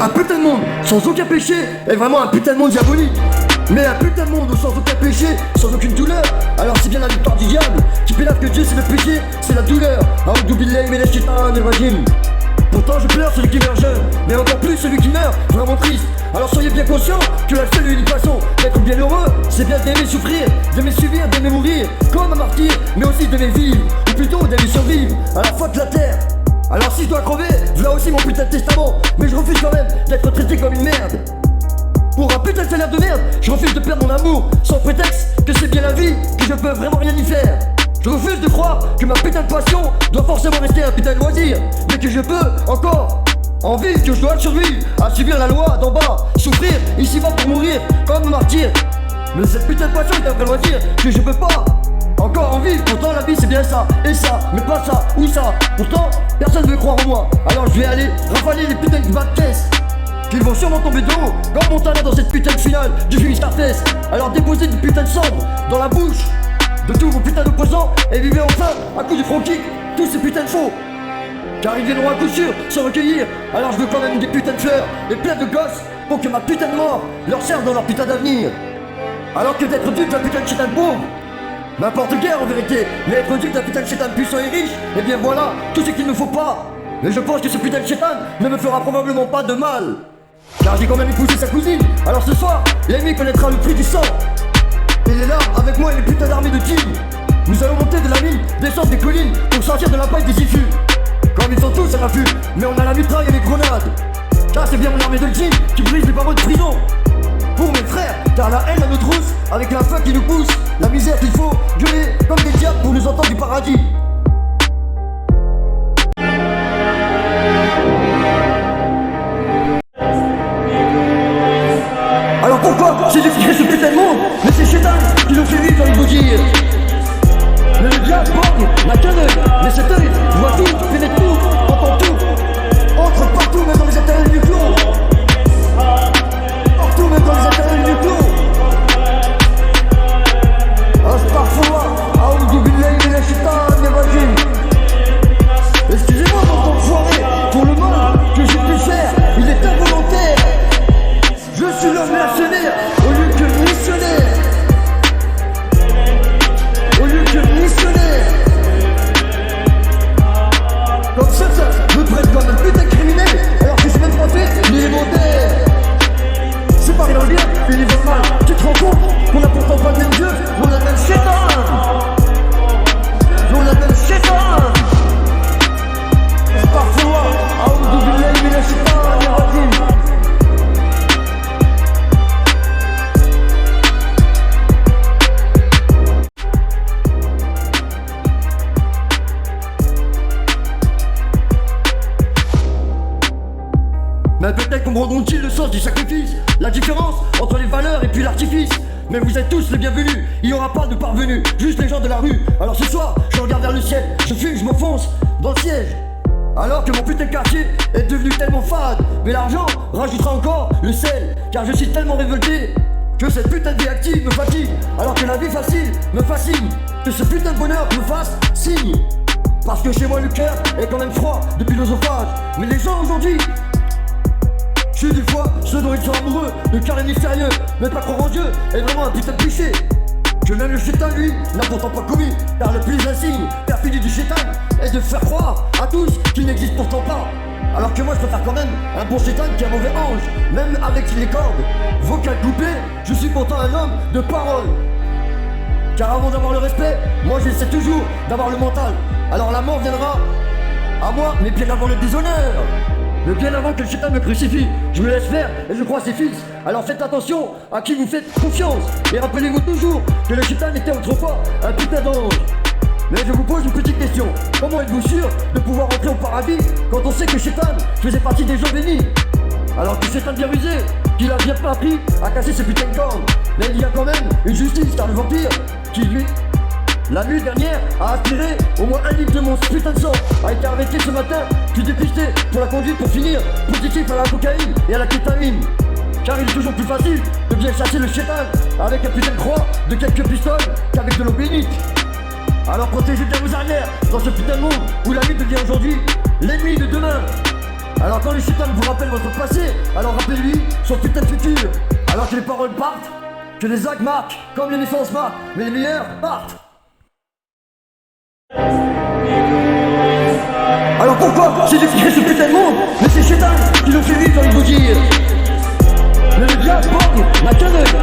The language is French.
Un putain de monde sans aucun péché est vraiment un putain de monde diabolique. Mais un putain de monde sans aucun péché, sans aucune douleur, alors c'est bien la victoire du diable qui pénètre que Dieu c'est le péché, c'est la douleur. Aoudou billahi minash shaitanir rajim. Pourtant je pleure celui qui meurt jeune, mais encore plus celui qui meurt vraiment triste. Alors soyez bien conscients que la seule et unique façon d'être bien heureux, c'est bien d'aimer souffrir, d'aimer subir, d'aimer mourir comme un martyr, mais aussi d'aimer vivre, ou plutôt d'aimer survivre à la foi de la terre. Alors si je dois crever, voilà aussi mon putain de testament, mais je refuse quand même d'être traité comme une merde. Pour un putain de salaire de merde, je refuse de perdre mon amour sans prétexte que c'est bien la vie, que je peux vraiment rien y faire. Je refuse de croire que ma putain de passion doit forcément rester un putain de loisir, mais que je peux encore en vivre, que je dois survivre à subir la loi d'en bas, souffrir ici-bas pour mourir comme un martyr. Mais cette putain de passion est un vrai loisir que je peux pas encore en vivre. Pourtant la vie c'est bien ça, et ça, mais pas ça, ou ça. Pourtant personne ne veut croire en moi, alors je vais aller rafaler les putains de bas de caisse qu'ils vont sûrement tomber de haut comme Montana dans cette putain de finale du film Startest. Alors déposez du putain de cendre dans la bouche de tous vos putains d'opposants et vivez enfin à coup de front kick tous ces putains de faux, car ils viendront à coup sûr se recueillir. Alors je veux quand même des putains de fleurs et plein de gosses pour que ma putain de mort leur serve dans leur putain d'avenir. Alors que d'être duc d'un putain de chétan pauvre n'importe guère en vérité, mais être duc d'un putain de chétan puissant et riche, et bien voilà tout ce qu'il ne faut pas. Mais je pense que ce putain de chétan ne me fera probablement pas de mal, car j'ai quand même épousé sa cousine. Alors ce soir, l'ennemi connaîtra le prix du sang. Il est là, avec moi et les putains d'armées de tigres. Nous allons monter de la mine, descendre des collines pour sortir de la paille des ifus. Comme ils sont tous à l'affût, mais on a la mitraille et les grenades. Car c'est bien mon armée de jeans qui brise les barreaux de prison. Pour mes frères, car la haine à nos trousses, avec la faim qui nous pousse, la misère qu'il faut gueuler comme des diables pour nous entendre du paradis. Alors pourquoi j'ai décrié ce putain de monde? Mais c'est Chétan qui nous fait vivre, j'ai envie de vous dire. Mais le diable borgne n'a qu'un œil, mais cet œil voit tout, pénètre tout, entend tout, entre partout, même dans les intérieurs du plomb. Partout, même dans les intérieurs du plomb. Astaghfirullah, aoudou billahi minash shaitanir rajim. Excusez-moi mon enfoiré pour le mal que j'ai pu faire, il est involontaire. Je suis l'homme mercenaire au lieu que missionnaire. Au lieu que missionnaire. Comme ça me prête comme un putain de criminel, alors que je suis même pas fait ni volontaire. C'est pareil dans le bien, il y va mal. Tu te rends compte qu'on a pourtant pas le même Dieu, on a le même Chétan. On a le même Chétan. Parfois, aoudou billahi minash shaitanir rajim. Mais peut-être comprendront-ils le sens du sacrifice, la différence entre les valeurs et puis l'artifice. Mais vous êtes tous les bienvenus, il n'y aura pas de parvenus, juste les gens de la rue. Alors ce soir, je regarde vers le ciel, je fume, je m'enfonce dans le siège. Alors que mon putain de quartier est devenu tellement fade, mais l'argent rajoutera encore le sel, car je suis tellement révolté que cette putain de vie active me fatigue, alors que la vie facile me fascine, que ce putain de bonheur me fasse signe. Parce que chez moi le cœur est quand même froid depuis l'œsophage. Mais les gens aujourd'hui, je suis des fois ceux dont ils sont amoureux, le cœur est mystérieux, mais pas croire en Dieu est vraiment un putain de cliché. Que même le Chétan lui n'a pourtant pas commis, car le plus insigne perfidie du Chétan est de faire croire à tous qu'il n'existe pourtant pas. Alors que moi je préfère quand même un bon Chétan qu'un mauvais ange, même avec les cordes vocales coupées, je suis pourtant un homme de parole. Car avant d'avoir le respect, moi j'essaie toujours d'avoir le mental. Alors la mort viendra à moi, mais bien avant le déshonneur. Mais bien avant que le Chétan me crucifie, je me laisse faire et je crois ses fils. Alors faites attention à qui vous faites confiance. Et rappelez-vous toujours que le Chétan était autrefois un putain d'ange. Mais je vous pose une petite question. Comment êtes-vous sûr de pouvoir entrer au paradis quand on sait que Chétan faisait partie des gens bénis? Alors que Chétan bien rusé, qu'il a bien pas appris à casser ses putains de cornes. Mais il y a quand même une justice, car le vampire qui lui, la nuit dernière, a aspiré au moins 1 litre de mon putain de sang, a été arrêté ce matin, puis dépisté pour la conduite pour finir positif à la cocaïne et à la kétamine. Car il est toujours plus facile de bien chasser le Chétan avec un putain de croix de quelques pistoles qu'avec de l'eau bénite. Alors protégez bien vos arrières dans ce putain de monde où la nuit devient aujourd'hui l'ennemi de demain. Alors Alors quand le shaitan vous rappelle votre passé, alors rappelez-lui son putain de futur. Alors que les paroles partent, que les actes marquent, comme les naissances marquent, mais les meilleurs partent. Alors pourquoi c'est Dieu qui crée ce putain de monde? Mais c'est Shaitan qui le fait vivre, j'ai envie de vous dire. Mais le diable porte la queue.